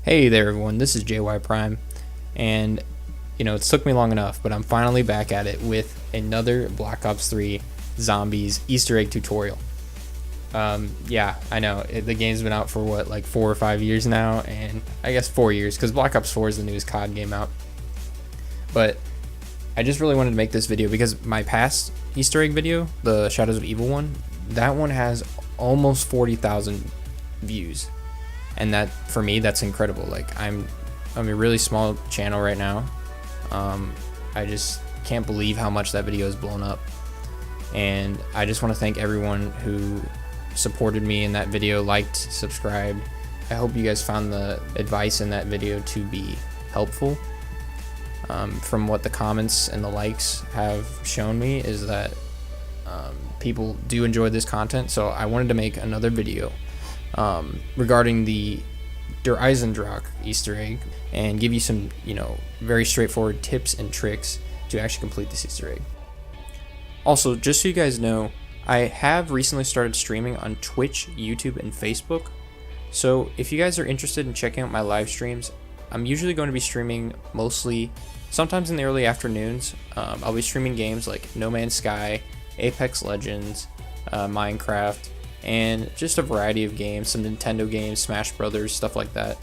Hey there everyone, this is JY Prime, and it's took me long enough, but I'm finally back at it with another Black Ops 3 Zombies Easter egg tutorial. Yeah, I know, the game's been out for what, like 4 or 5 years now, and I guess 4 years, because Black Ops 4 is the newest COD game out. But I just really wanted to make this video because my past Easter egg video, the Shadows of Evil one, that one has almost 40,000 views. And that, for me, that's incredible. Like, I'm a really small channel right now. I just can't believe how much that video has blown up. And I just want to thank everyone who supported me in that video, liked, subscribed. I hope you guys found the advice in that video to be helpful. From what the comments and the likes have shown me is that people do enjoy this content. So I wanted to make another video regarding the Eisendrache Easter egg and give you some, very straightforward tips and tricks to actually complete this Easter egg. Also, just so you guys know, I have recently started streaming on Twitch, YouTube, and Facebook. So if you guys are interested in checking out my live streams, I'm usually going to be streaming mostly, sometimes in the early afternoons. I'll be streaming games like No Man's Sky, Apex Legends, Minecraft, and just a variety of games, some Nintendo games, Smash Brothers, stuff like that.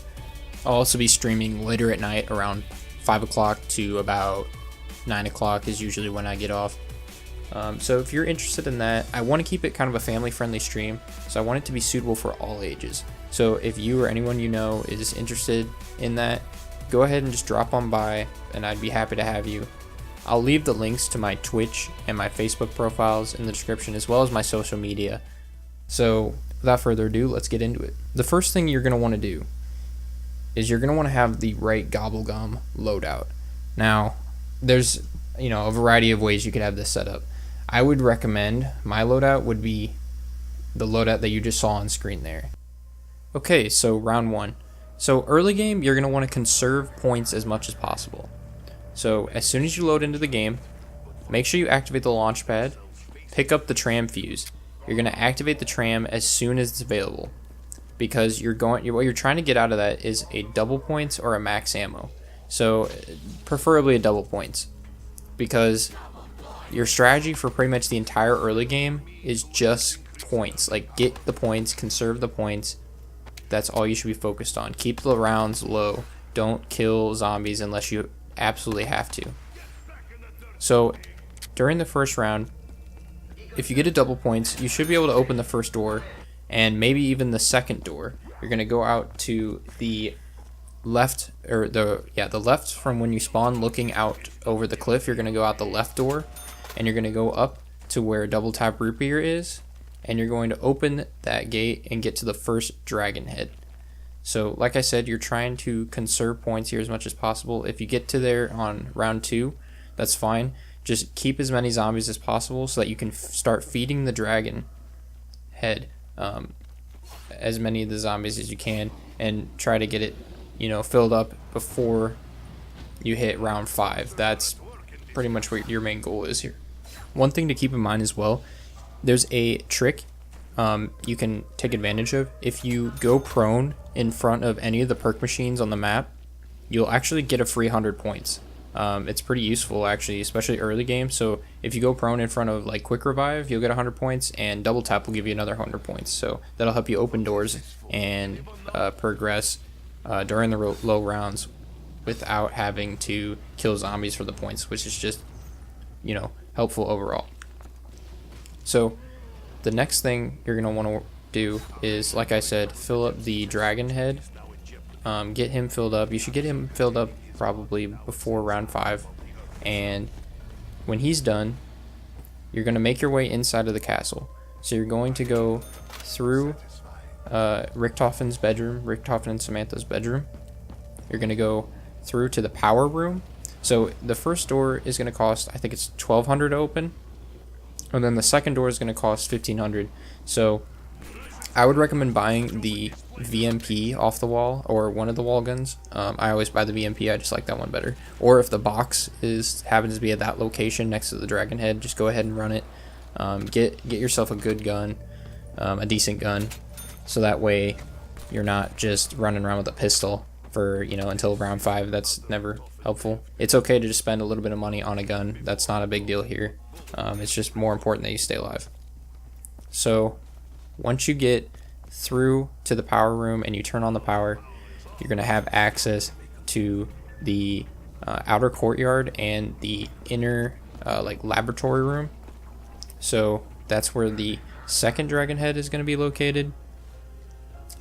I'll also be streaming later at night around 5 o'clock to about 9 o'clock is usually when I get off. So if you're interested in that, I want to keep it kind of a family-friendly stream, so I want it to be suitable for all ages. So if you or anyone you know is interested in that, go ahead and just drop on by, and I'd be happy to have you. I'll leave the links to my Twitch and my Facebook profiles in the description, as well as my social media. So without further ado, let's get into it. The first thing you're going to want to do is you're going to want to have the right gobblegum loadout. Now, there's a variety of ways you could have this set up. I would recommend my loadout would be the loadout that you just saw on screen there. Okay, so round one. So early game, you're going to want to conserve points as much as possible. So as soon as you load into the game, make sure you activate the launch pad, pick up the tram fuse. You're going to activate the tram as soon as it's available, because what you're trying to get out of that is a double points or a max ammo. So preferably a double points, because your strategy for pretty much the entire early game is just points. Like, get the points, conserve the points. That's all you should be focused on. Keep the rounds low. Don't kill zombies unless you absolutely have to. So during the first round, if you get a double points, you should be able to open the first door and maybe even the second door. You're going to go out to the left, or the left from when you spawn, looking out over the cliff. You're going to go out the left door, and you're going to go up to where double tap root beer is, and you're going to open that gate and get to the first dragon head. So like I said, you're trying to conserve points here as much as possible. If you get to there on round 2, that's fine. Just keep as many zombies as possible so that you can start feeding the dragon head as many of the zombies as you can, and try to get it filled up before you hit round 5. That's pretty much what your main goal is here. One thing to keep in mind as well, there's a trick you can take advantage of. If you go prone in front of any of the perk machines on the map, you'll actually get a free 100 points. It's pretty useful actually, especially early game. So if you go prone in front of like quick revive, you'll get 100 points, and double tap will give you another 100 points. So that'll help you open doors and progress during the low rounds without having to kill zombies for the points, which is just helpful overall. So the next thing you're gonna want to do is, like I said, fill up the dragon head. Get him filled up. You should get him filled up probably before round 5, and when he's done, you're going to make your way inside of the castle. So you're going to go through Richtofen's bedroom, Richtofen and Samantha's bedroom. You're going to go through to the power room. So the first door is going to cost, I think it's 1,200 to open, and then the second door is going to cost 1,500. So I would recommend buying the VMP off the wall, or one of the wall guns. I always buy the VMP, I just like that one better. Or if the box happens to be at that location next to the dragon head, just go ahead and run it. Get yourself a good gun, a decent gun, so that way you're not just running around with a pistol for, you know, until round 5. That's never helpful. It's okay to just spend a little bit of money on a gun. That's not a big deal here. It's just more important that you stay alive. So once you get through to the power room and you turn on the power, you're going to have access to the outer courtyard and the inner like laboratory room. So that's where the second dragon head is going to be located.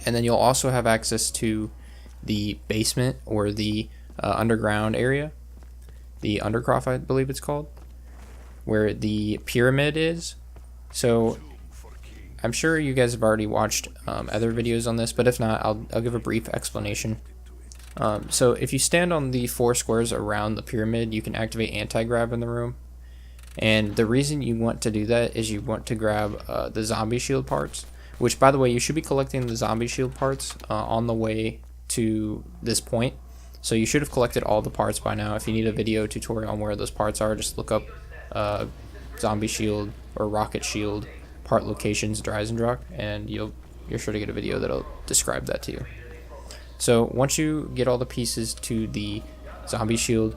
And then you'll also have access to the basement or the underground area, the undercroft, I believe it's called, where the pyramid is. So I'm sure you guys have already watched other videos on this, but if not, I'll give a brief explanation. So if you stand on the 4 squares around the pyramid, you can activate anti-grav in the room. And the reason you want to do that is you want to grab the zombie shield parts, which, by the way, you should be collecting the zombie shield parts on the way to this point. So you should have collected all the parts by now. If you need a video tutorial on where those parts are, just look up zombie shield or rocket shield part locations, Eisendrache, and you're sure to get a video that'll describe that to you. So once you get all the pieces to the zombie shield,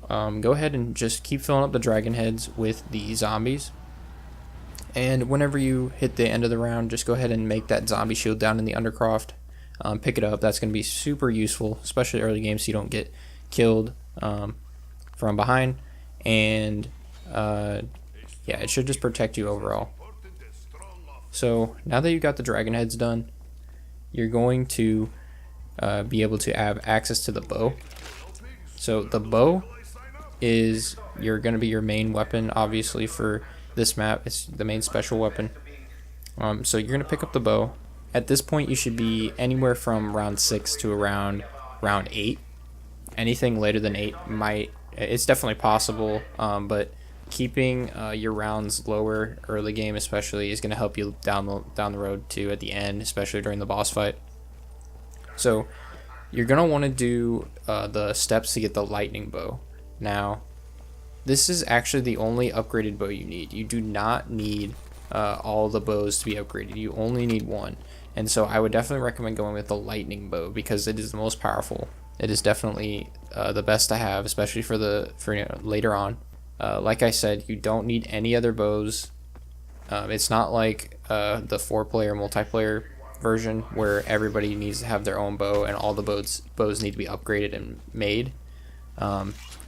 go ahead and just keep filling up the dragon heads with the zombies. And whenever you hit the end of the round, just go ahead and make that zombie shield down in the undercroft. Pick it up. That's going to be super useful, especially early game, so you don't get killed from behind. And yeah, it should just protect you overall. So now that you've got the dragon heads done, you're going to be able to have access to the bow. So the bow is going to be your main weapon, obviously, for this map. It's the main special weapon. So you're going to pick up the bow. At this point, you should be anywhere from round 6 to around round 8. Anything later than 8 it's definitely possible, but keeping your rounds lower early game especially is going to help you down the road too at the end, especially during the boss fight. So you're going to want to do the steps to get the lightning bow. Now, this is actually the only upgraded bow you need. You do not need all the bows to be upgraded. You only need one. And so I would definitely recommend going with the lightning bow because it is the most powerful. It is definitely the best to have, especially for later on. Like I said, you don't need any other bows. It's not like the 4-player multiplayer version where everybody needs to have their own bow and all the bows need to be upgraded and made.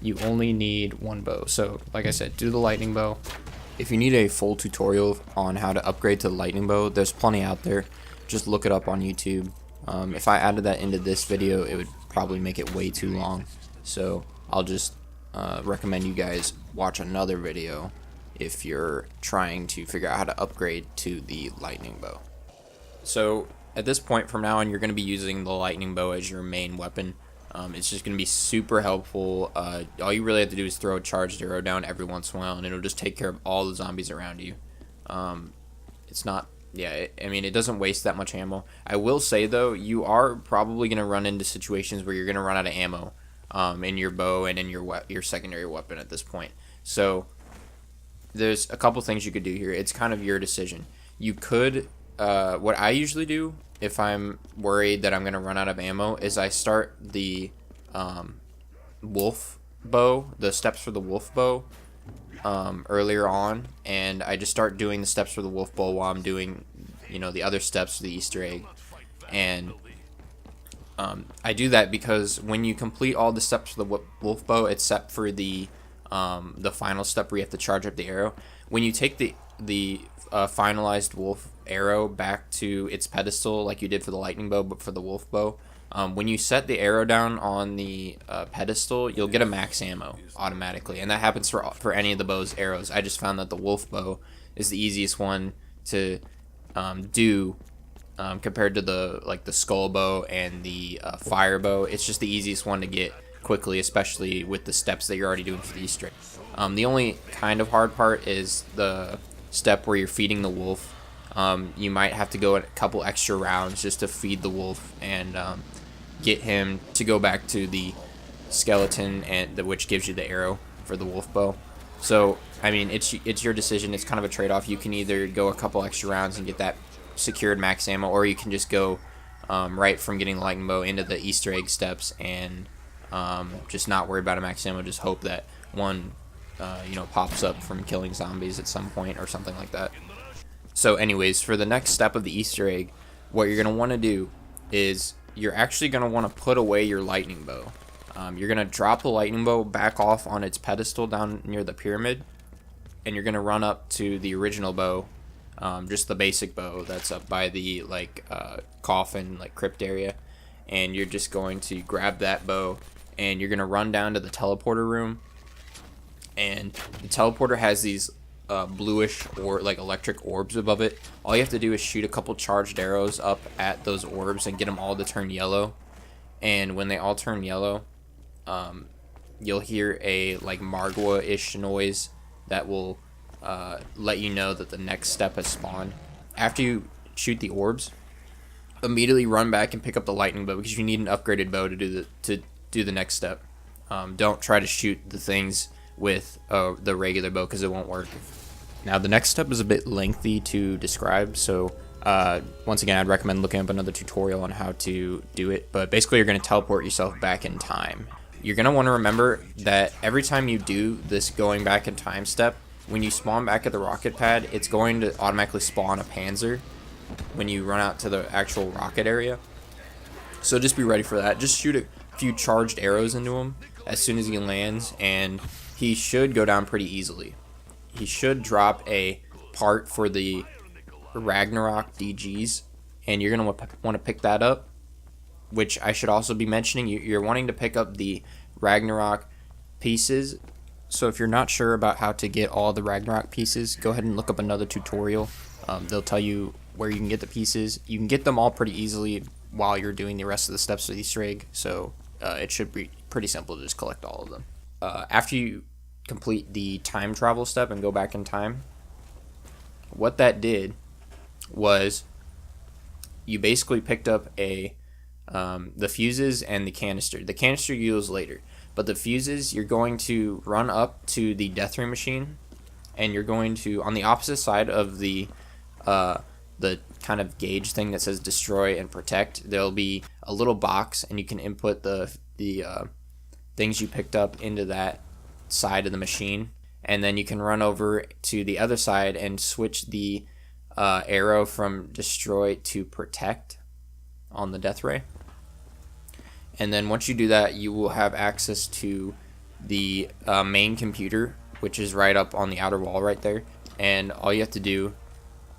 You only need one bow. So like I said, do the lightning bow. If you need a full tutorial on how to upgrade to the lightning bow, there's plenty out there. Just look it up on YouTube. If I added that into this video, it would probably make it way too long. So I'll just recommend you guys watch another video if you're trying to figure out how to upgrade to the lightning bow. So at this point from now on, you're going to be using the lightning bow as your main weapon. It's just going to be super helpful. All you really have to do is throw a charged arrow down every once in a while, and it'll just take care of all the zombies around you. It's not, yeah, I mean, it doesn't waste that much ammo. I will say, though, you are probably going to run into situations where you're going to run out of ammo in your bow and in your secondary weapon at this point. So there's a couple things you could do here. It's kind of your decision. You could, what I usually do if I'm worried that I'm going to run out of ammo is I start the wolf bow, the steps for the wolf bow earlier on, and I just start doing the steps for the wolf bow while I'm doing, the other steps for the Easter egg. And I do that because when you complete all the steps for the wolf bow, except for the final step where you have to charge up the arrow, when you take the finalized wolf arrow back to its pedestal like you did for the lightning bow but for the wolf bow, when you set the arrow down on the pedestal, you'll get a max ammo automatically, and that happens for any of the bow's arrows. I just found that the wolf bow is the easiest one to do compared to the skull bow and the fire bow. It's just the easiest one to get quickly, especially with the steps that you're already doing for the Easter egg. The only kind of hard part is the step where you're feeding the wolf. You might have to go a couple extra rounds just to feed the wolf and get him to go back to the skeleton, which gives you the arrow for the wolf bow. So I mean, it's your decision. It's kind of a trade-off. You can either go a couple extra rounds and get that secured max ammo, or you can just go right from getting the lightning bow into the Easter egg steps, and just not worry about a max ammo. Just hope that one pops up from killing zombies at some point or something like that. So anyways, for the next step of the Easter egg, what you're going to want to do is you're actually going to want to put away your lightning bow. You're going to drop the lightning bow back off on its pedestal down near the pyramid, and you're going to run up to the original bow, just the basic bow that's up by the coffin, crypt area, and you're just going to grab that bow, and you're going to run down to the teleporter room, and the teleporter has these bluish or electric orbs above it. All you have to do is shoot a couple charged arrows up at those orbs and get them all to turn yellow, and when they all turn yellow, you'll hear a Margwa-ish noise that will let you know that the next step has spawned. After you shoot the orbs, immediately run back and pick up the lightning bow, because you need an upgraded bow to do the next step. Don't try to shoot the things with the regular bow, because it won't work. Now the next step is a bit lengthy to describe, so once again I'd recommend looking up another tutorial on how to do it. But basically you're going to teleport yourself back in time. You're going to want to remember that every time you do this going back in time step, when you spawn back at the rocket pad, it's going to automatically spawn a Panzer when you run out to the actual rocket area. So just be ready for that. Just shoot a few charged arrows into him as soon as he lands, and he should go down pretty easily. He should drop a part for the Ragnarok DGs, and you're going to want to pick that up, which I should also be mentioning. You're wanting to pick up the Ragnarok pieces. So if you're not sure about how to get all the Ragnarok pieces, go ahead and look up another tutorial. They'll tell you where you can get the pieces. You can get them all pretty easily while you're doing the rest of the steps of the Easter egg, so it should be pretty simple to just collect all of them. After you complete the time travel step and go back in time, what that did was you basically picked up the fuses and the canister. The canister you use later, but the fuses, you're going to run up to the death ray machine, and you're going to, on the opposite side of the kind of gauge thing that says destroy and protect, there'll be a little box, and you can input the things you picked up into that side of the machine, and then you can run over to the other side and switch the arrow from destroy to protect on the death ray. And then once you do that, you will have access to the main computer, which is right up on the outer wall right there, and all you have to do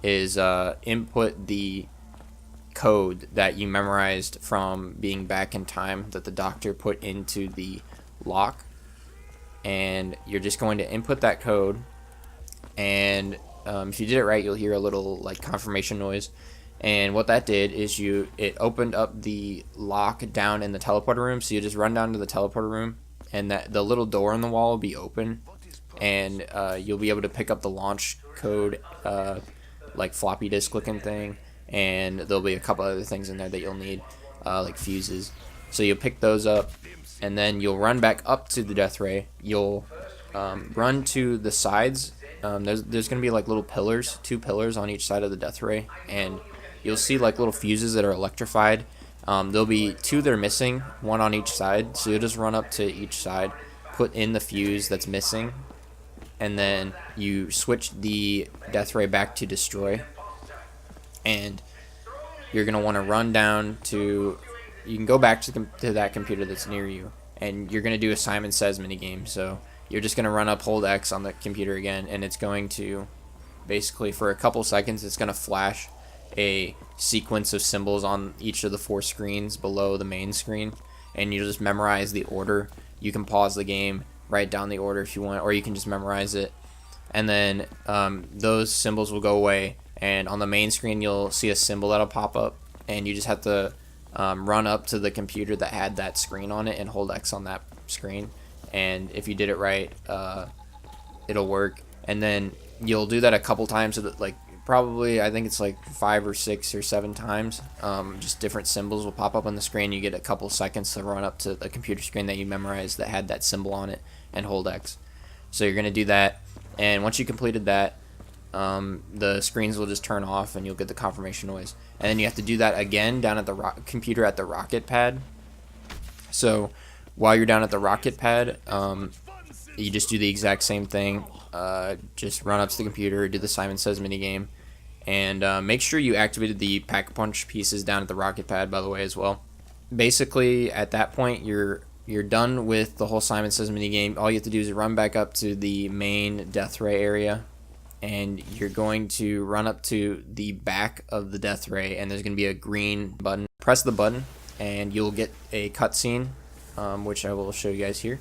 is input the code that you memorized from being back in time that the doctor put into the lock, and you're just going to input that code, and if you did it right, you'll hear a little confirmation noise. And what that did is it opened up the lock down in the teleporter room, so you just run down to the teleporter room, and the little door in the wall will be open, and you'll be able to pick up the launch code floppy disk looking thing, and there'll be a couple other things in there that you'll need, like fuses. So you'll pick those up, and then you'll run back up to the death ray. You'll run to the sides. There's going to be little pillars, 2 pillars on each side of the death ray, and you'll see little fuses that are electrified. There'll be 2 that are missing, 1 on each side, so you'll just run up to each side, put in the fuse that's missing, and then you switch the death ray back to destroy, and you're going to want to run down to, you can go back to that computer that's near you, and you're going to do a Simon Says minigame. So you're just going to run up, hold X on the computer again, and it's going to basically, for a couple seconds, it's going to flash a sequence of symbols on each of the 4 screens below the main screen, and you just memorize the order. You can pause the game, write down the order if you want, or you can just memorize it, and then those symbols will go away, and on the main screen you'll see a symbol that'll pop up, and you just have to run up to the computer that had that screen on it and hold X on that screen, and if you did it right, it'll work. And then you'll do that a couple times, so that probably, I think it's 5 or 6 or 7 times. Just different symbols will pop up on the screen. You get a couple seconds to run up to the computer screen that you memorized that had that symbol on it and hold X. So you're going to do that, and once you completed that, the screens will just turn off and you'll get the confirmation noise. And then you have to do that again down at the computer at the rocket pad. So while you're down at the rocket pad, you just do the exact same thing. Just run up to the computer, do the Simon Says minigame, and make sure you activated the Pack-a-Punch pieces down at the rocket pad, by the way, as well. Basically, at that point, you're done with the whole Simon Says minigame. All you have to do is run back up to the main death ray area, and you're going to run up to the back of the death ray, and there's going to be a green button. Press the button, and you'll get a cutscene, which I will show you guys here.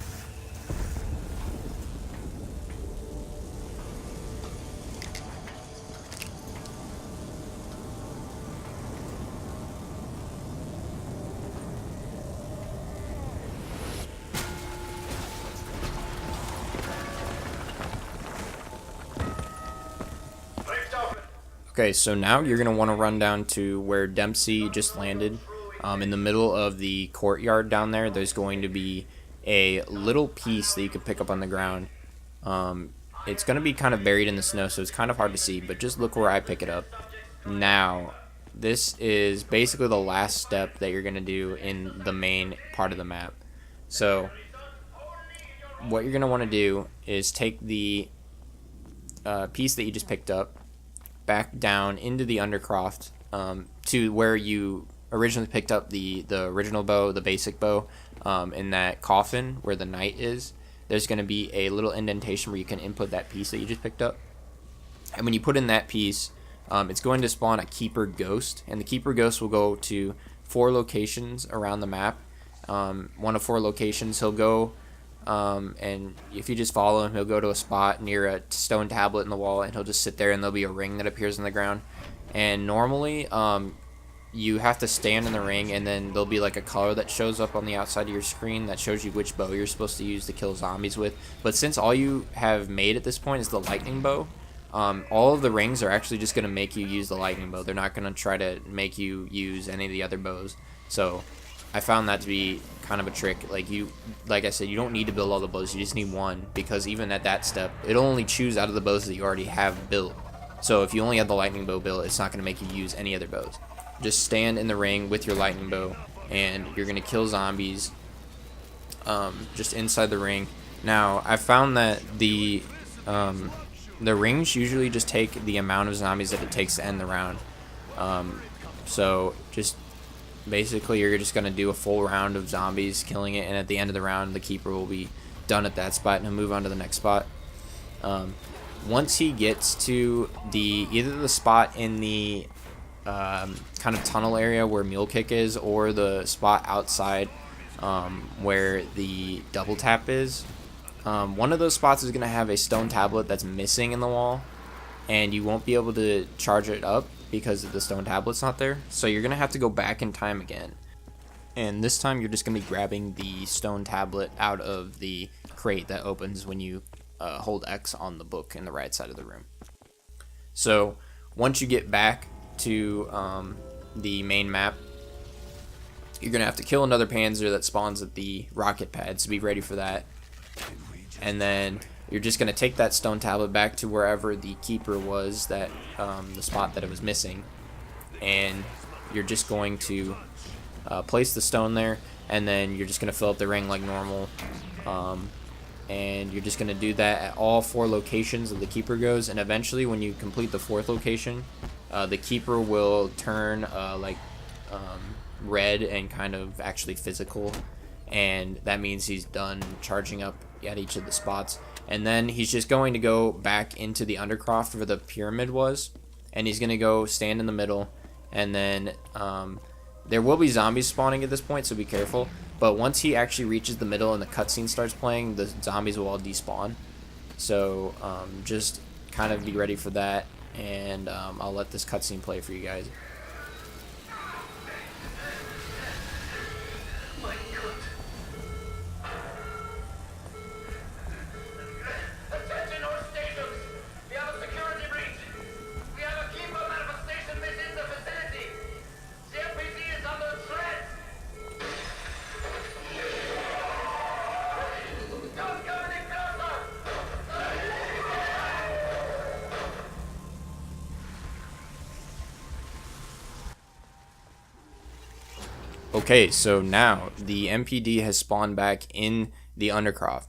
Okay, so now you're going to want to run down to where Dempsey just landed. In the middle of the courtyard down there, there's going to be a little piece that you can pick up on the ground. It's going to be kind of buried in the snow, so it's kind of hard to see, but just look where I pick it up. Now, this is basically the last step that you're going to do in the main part of the map. So, what you're going to want to do is take the piece that you just picked up, back down into the undercroft, to where you originally picked up the original bow, the basic bow, in that coffin where the knight is. There's going to be a little indentation where you can input that piece that you just picked up. And when you put in that piece, it's going to spawn a keeper ghost, and the keeper ghost will go to 4 locations around the map. One of 4 locations, he'll go, and if you just follow him, he'll go to a spot near a stone tablet in the wall, and he'll just sit there, and there'll be a ring that appears in the ground. And normally, you have to stand in the ring, and then there'll be like a color that shows up on the outside of your screen that shows you which bow you're supposed to use to kill zombies with. But since all you have made at this point is the lightning bow, all of the rings are actually just going to make you use the lightning bow. They're not going to try to make you use any of the other bows. So I found that to be kind of a trick. Like I said, you don't need to build all the bows, you just need one, because even at that step, it'll only choose out of the bows that you already have built. So if you only have the lightning bow built, it's not going to make you use any other bows. Just stand in the ring with your lightning bow, and you're going to kill zombies just inside the ring. Now, I found that the rings usually just take the amount of zombies that it takes to end the round. So just basically, you're just going to do a full round of zombies, killing it, and at the end of the round, the keeper will be done at that spot, and he'll move on to the next spot. Once he gets to either the spot in the kind of tunnel area where Mule Kick is, or the spot outside where the double tap is, one of those spots is going to have a stone tablet that's missing in the wall, and you won't be able to charge it up because the stone tablet's not there. So you're going to have to go back in time again, and this time you're just going to be grabbing the stone tablet out of the crate that opens when you hold X on the book in the right side of the room. So once you get back to the main map, you're going to have to kill another panzer that spawns at the rocket pad, so be ready for that. And then you're just going to take that stone tablet back to wherever the keeper was, that the spot that it was missing, and you're just going to place the stone there, and then you're just going to fill up the ring like normal, and you're just going to do that at all 4 locations that the keeper goes. And eventually, when you complete the 4th location, the keeper will turn red and kind of actually physical, and that means he's done charging up at each of the spots. And then he's just going to go back into the undercroft where the pyramid was, and he's going to go stand in the middle, and then there will be zombies spawning at this point, so be careful. But once he actually reaches the middle and the cutscene starts playing, the zombies will all despawn. So just kind of be ready for that, and I'll let this cutscene play for you guys. Okay, so now the MPD has spawned back in the undercroft,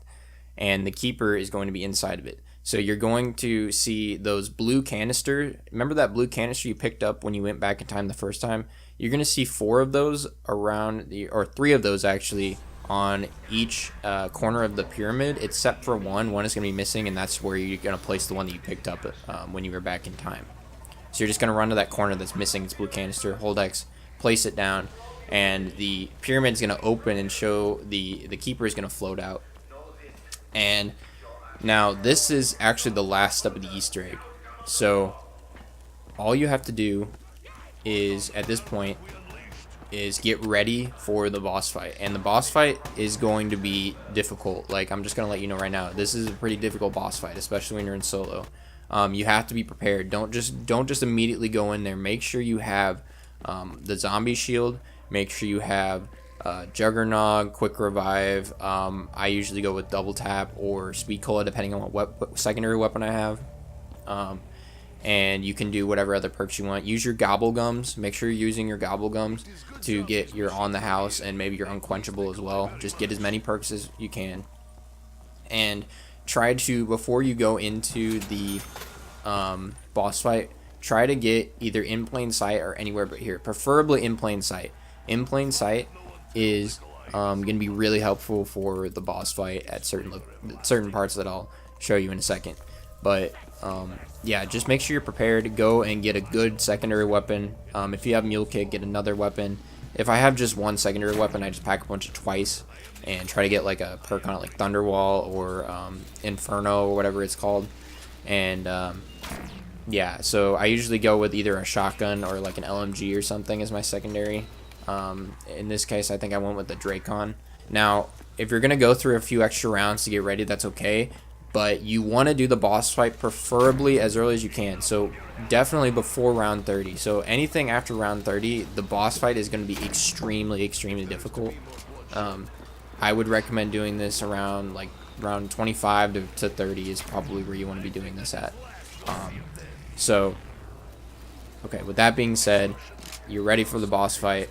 and the keeper is going to be inside of it. So you're going to see those blue canisters. Remember that blue canister you picked up when you went back in time the first time? You're going to see 4 of those around the, or 3 of those actually, on each corner of the pyramid, except for one. One is going to be missing, and that's where you're going to place the one that you picked up when you were back in time. So you're just going to run to that corner that's missing its blue canister, hold X, place it down, and the pyramid's going to open and show the keeper is going to float out. And now this is actually the last step of the Easter egg. So all you have to do is, at this point, is get ready for the boss fight. And the boss fight is going to be difficult. Like, I'm just going to let you know right now, this is a pretty difficult boss fight, especially when you're in solo. You have to be prepared. Don't just immediately go in there. Make sure you have the zombie shield. Make sure you have Juggernog, quick revive. I usually go with double tap or speed cola depending on what secondary weapon I have. And you can do whatever other perks you want. Use your gobble gums. Make sure you're using your gobble gums to get your on the house and maybe your unquenchable as well. Just get as many perks as you can. And try to, before you go into the boss fight, try to get either in plain sight or anywhere but here. Preferably in plain sight. In plain sight is going to be really helpful for the boss fight at certain parts that I'll show you in a second. But yeah, just make sure you're prepared to go and get a good secondary weapon. If you have mule kick, get another weapon. If I have just one secondary weapon, I just pack a bunch of twice and try to get like a perk on it, like Thunderwall or Inferno or whatever it's called. And yeah, so I usually go with either a shotgun or like an LMG or something as my secondary. In this case, I think I went with the Dracon. Now, if you're gonna go through a few extra rounds to get ready, that's okay. But you want to do the boss fight preferably as early as you can. So definitely before round 30. So anything after round 30, the boss fight is going to be extremely difficult. I would recommend doing this around like round 25 to 30 is probably where you want to be doing this at. So okay, with that being said, you're ready for the boss fight.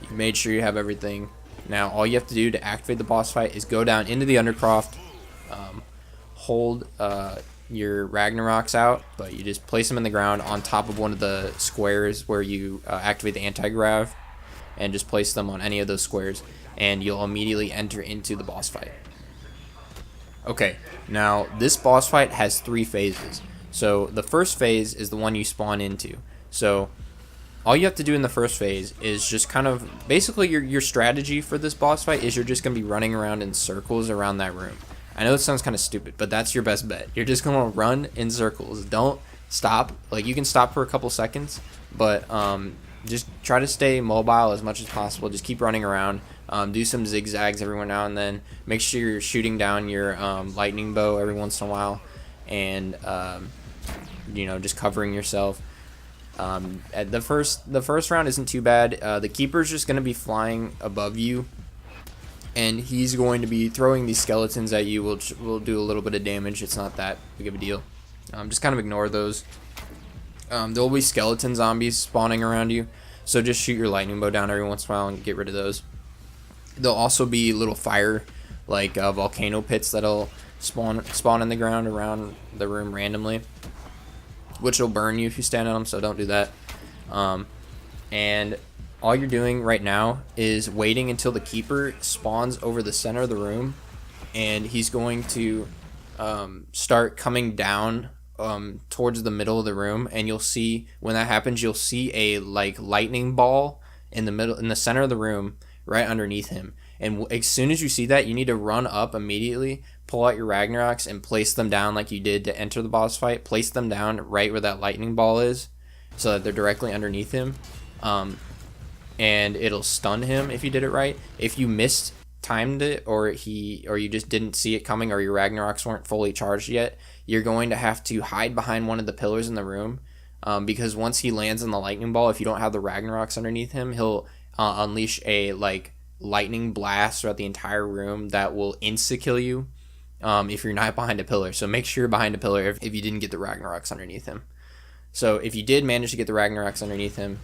You made sure you have everything. Now all you have to do to activate the boss fight is go down into the undercroft. Hold your Ragnaroks out, but you just place them in the ground on top of one of the squares where you activate the anti-grav, and just place them on any of those squares, and you'll immediately enter into the boss fight. Okay, now this boss fight has 3 phases. So the first phase is the one you spawn into. So all you have to do in the first phase is just kind of, basically your strategy for this boss fight is you're just going to be running around in circles around that room. I know it sounds kind of stupid, but that's your best bet. You're just going to run in circles. Don't stop. Like, you can stop for a couple seconds, but just try to stay mobile as much as possible. Just keep running around. Do some zigzags every now and then. Make sure you're shooting down your lightning bow every once in a while, and you know, just covering yourself. At the first round isn't too bad. The keeper's just going to be flying above you, and he's going to be throwing these skeletons at you. Will do a little bit of damage. It's not that big of a deal. Just kind of ignore those. There will be skeleton zombies spawning around you, so just shoot your lightning bow down every once in a while and get rid of those. There'll also be little fire, like volcano pits that'll spawn in the ground around the room randomly, which will burn you if you stand on them, so don't do that. And all you're doing right now is waiting until the keeper spawns over the center of the room, and he's going to start coming down towards the middle of the room, and you'll see, when that happens, you'll see a like lightning ball in the center of the room right underneath him. And as soon as you see that, you need to run up immediately, pull out your Ragnaroks, and place them down like you did to enter the boss fight. Place them down right where that lightning ball is, so that they're directly underneath him. And it'll stun him if you did it right. If you timed it, or you just didn't see it coming, or your Ragnaroks weren't fully charged yet, you're going to have to hide behind one of the pillars in the room, because once he lands on the lightning ball, if you don't have the Ragnaroks underneath him, he'll unleash a like lightning blast throughout the entire room that will insta-kill you if you're not behind a pillar. So make sure you're behind a pillar if you didn't get the Ragnaroks underneath him. So if you did manage to get the Ragnaroks underneath him,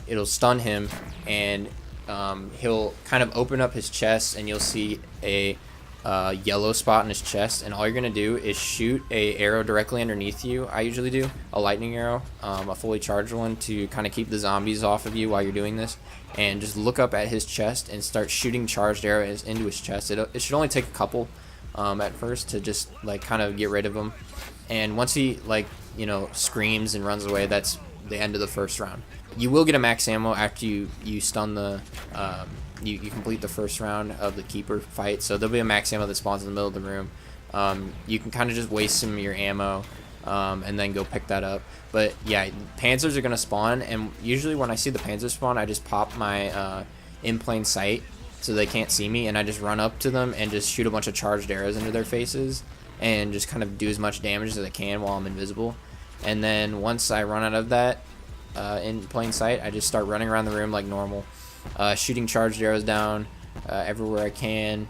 it'll stun him, and he'll kind of open up his chest, and you'll see a yellow spot in his chest, and all you're gonna do is shoot a arrow directly underneath you. I usually do a lightning arrow, a fully charged one, to kind of keep the zombies off of you while you're doing this, and just look up at his chest and start shooting charged arrows into his chest. It should only take a couple at first to just like kind of get rid of him, and once he like screams and runs away, that's the end of the first round. You will get a max ammo after you stun the you complete the first round of the keeper fight, so there'll be a max ammo that spawns in the middle of the room. You can kind of just waste some of your ammo and then go pick that up. But yeah, panzers are gonna spawn, and usually when I see the panzers spawn, I just pop my in plain sight so they can't see me, and I just run up to them and just shoot a bunch of charged arrows into their faces and just kind of do as much damage as I can while I'm invisible. And then once I run out of that in plain sight, I just start running around the room like normal, shooting charged arrows down everywhere I can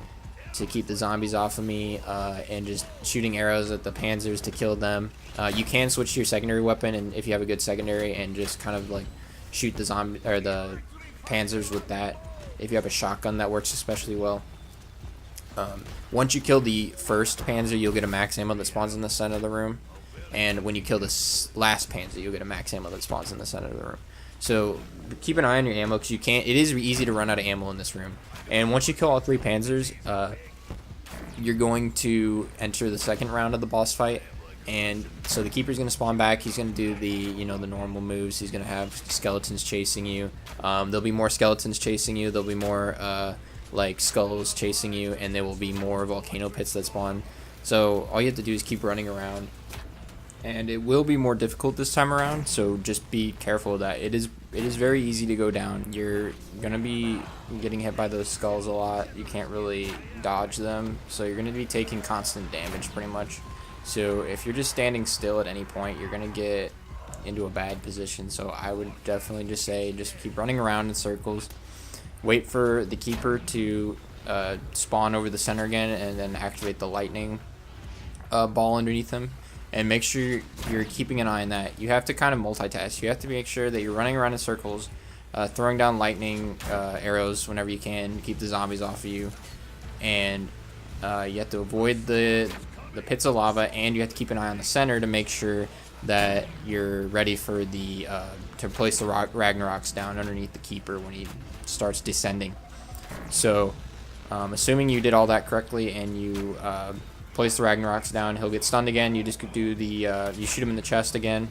to keep the zombies off of me, and just shooting arrows at the panzers to kill them. You can switch to your secondary weapon, and if you have a good secondary, and just kind of like shoot the zombie or the panzers with that. If you have a shotgun, that works especially well. Once you kill the first panzer, you'll get a max ammo that spawns in the center of the room, and when you kill the last panzer, you'll get a max ammo that spawns in the center of the room. So keep an eye on your ammo, because it is easy to run out of ammo in this room. And once you kill all 3 panzers, you're going to enter the second round of the boss fight. And so the keeper's going to spawn back. He's going to do the the normal moves. He's going to have skeletons chasing you. There'll be more skeletons chasing you. There'll be more like skulls chasing you, and there will be more volcano pits that spawn. So all you have to do is keep running around, and it will be more difficult this time around. So just be careful of that. It is very easy to go down. You're gonna be getting hit by those skulls a lot. You can't really dodge them, so you're gonna be taking constant damage pretty much. So if you're just standing still at any point, you're gonna get into a bad position. So I would definitely just say just keep running around in circles. Wait for the keeper to spawn over the center again, and then activate the lightning ball underneath him. And make sure you're keeping an eye on that. You have to kind of multitask. You have to make sure that you're running around in circles, throwing down lightning arrows whenever you can to keep the zombies off of you. And you have to avoid the pits of lava, and you have to keep an eye on the center to make sure that you're ready for the to place the Ragnaroks down underneath the keeper when he starts descending. So assuming you did all that correctly and you place the Ragnaroks down, he'll get stunned again. You just do the you shoot him in the chest again,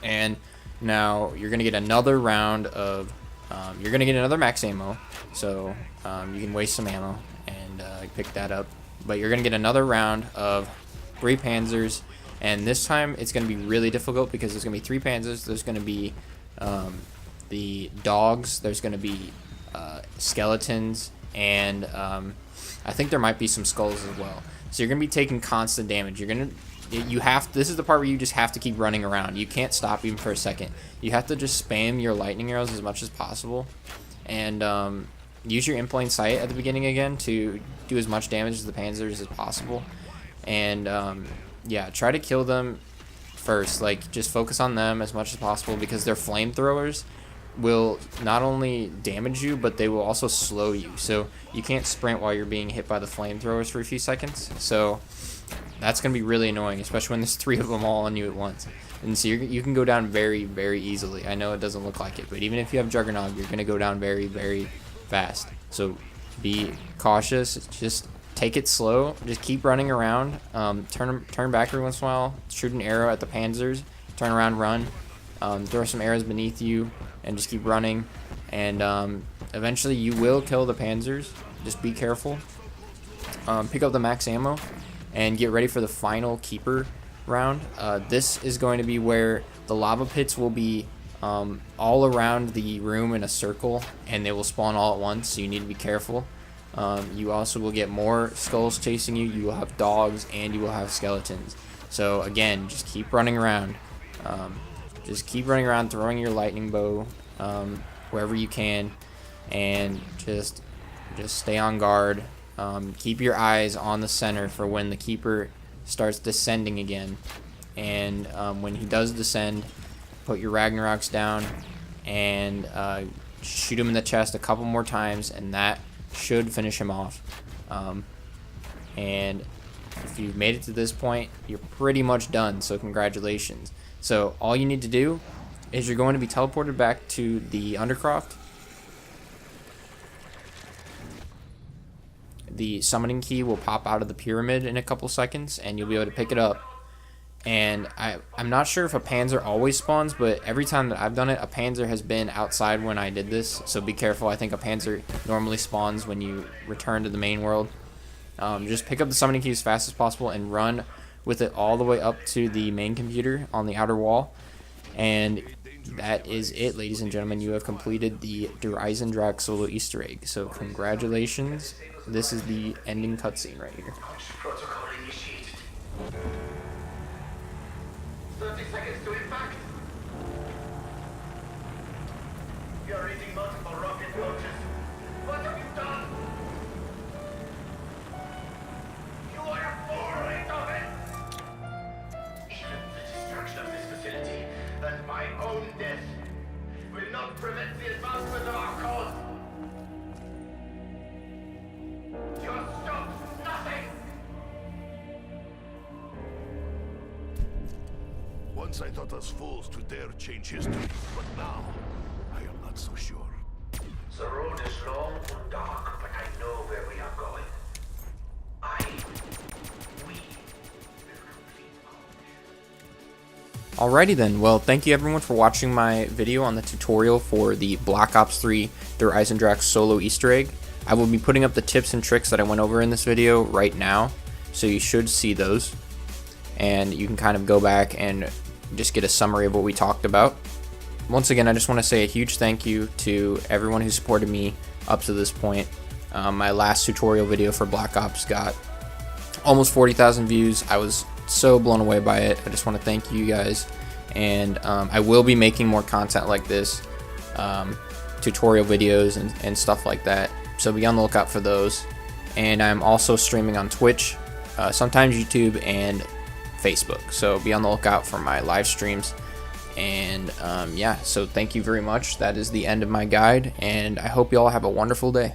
and now you're gonna get another round of you're gonna get another max ammo, so you can waste some ammo and pick that up. But you're gonna get another round of 3 panzers, and this time it's gonna be really difficult because there's gonna be 3 panzers. There's gonna be the dogs. There's gonna be skeletons, and I think there might be some skulls as well. So you're gonna be taking constant damage. This is the part where you just have to keep running around. You can't stop even for a second. You have to just spam your lightning arrows as much as possible, and use your in plain sight at the beginning again to do as much damage to the panzers as possible. And yeah, try to kill them first. Like, just focus on them as much as possible, because their flamethrowers will not only damage you, but they will also slow you. So you can't sprint while you're being hit by the flamethrowers for a few seconds. So that's going to be really annoying, especially when there's 3 of them all on you at once. And so you can go down very, very easily. I know it doesn't look like it, but even if you have Juggernog, you're going to go down very, very fast. So be cautious. Just take it slow. Just keep running around. Turn back every once in a while. Shoot an arrow at the panzers. Turn around, run. Throw some arrows beneath you, and just keep running. And eventually you will kill the panzers. Just be careful. Pick up the max ammo and get ready for the final keeper round. This is going to be where the lava pits will be all around the room in a circle, and they will spawn all at once, so you need to be careful. You also will get more skulls chasing you. You will have dogs, and you will have skeletons. So again, just keep running around. Just keep running around, throwing your lightning bow wherever you can, and just stay on guard. Keep your eyes on the center for when the keeper starts descending again. And when he does descend, put your Ragnaroks down, and shoot him in the chest a couple more times, and that should finish him off. And if you've made it to this point, you're pretty much done, so congratulations. So all you need to do is you're going to be teleported back to the undercroft. The summoning key will pop out of the pyramid in a couple seconds, and you'll be able to pick it up. And I'm not sure if a Panzer always spawns, but every time that I've done it, a Panzer has been outside when I did this, so be careful. I think a Panzer normally spawns when you return to the main world. Just pick up the summoning key as fast as possible and run with it all the way up to the main computer on the outer wall. And that is it, ladies and gentlemen. You have completed the Eisendrache SOLO Easter egg. So congratulations. This is the ending cutscene right here. 30 seconds to impact. You're eating multiple rocket launches. What have you done? You are a foreign of it. Even the destruction of this facility and my own death will not prevent the advancement of our cause. You have stopped nothing. Once I thought us fools to dare change history, but now I am not so sure. The road is long and dark, but I know where we are going. We will complete our mission. Alrighty then, well, thank you everyone for watching my video on the tutorial for the Black Ops 3 Der Eisendrache SOLO Easter egg. I will be putting up the tips and tricks that I went over in this video right now, so you should see those. And you can kind of go back and just get a summary of what we talked about. Once again, I just want to say a huge thank you to everyone who supported me up to this point. My last tutorial video for Black Ops got almost 40,000 views. I was so blown away by it. I just want to thank you guys. And I will be making more content like this, tutorial videos and stuff like that. So be on the lookout for those. And I'm also streaming on Twitch, sometimes YouTube, and Facebook, so be on the lookout for my live streams. And yeah, so thank you very much. That is the end of my guide, and I hope you all have a wonderful day.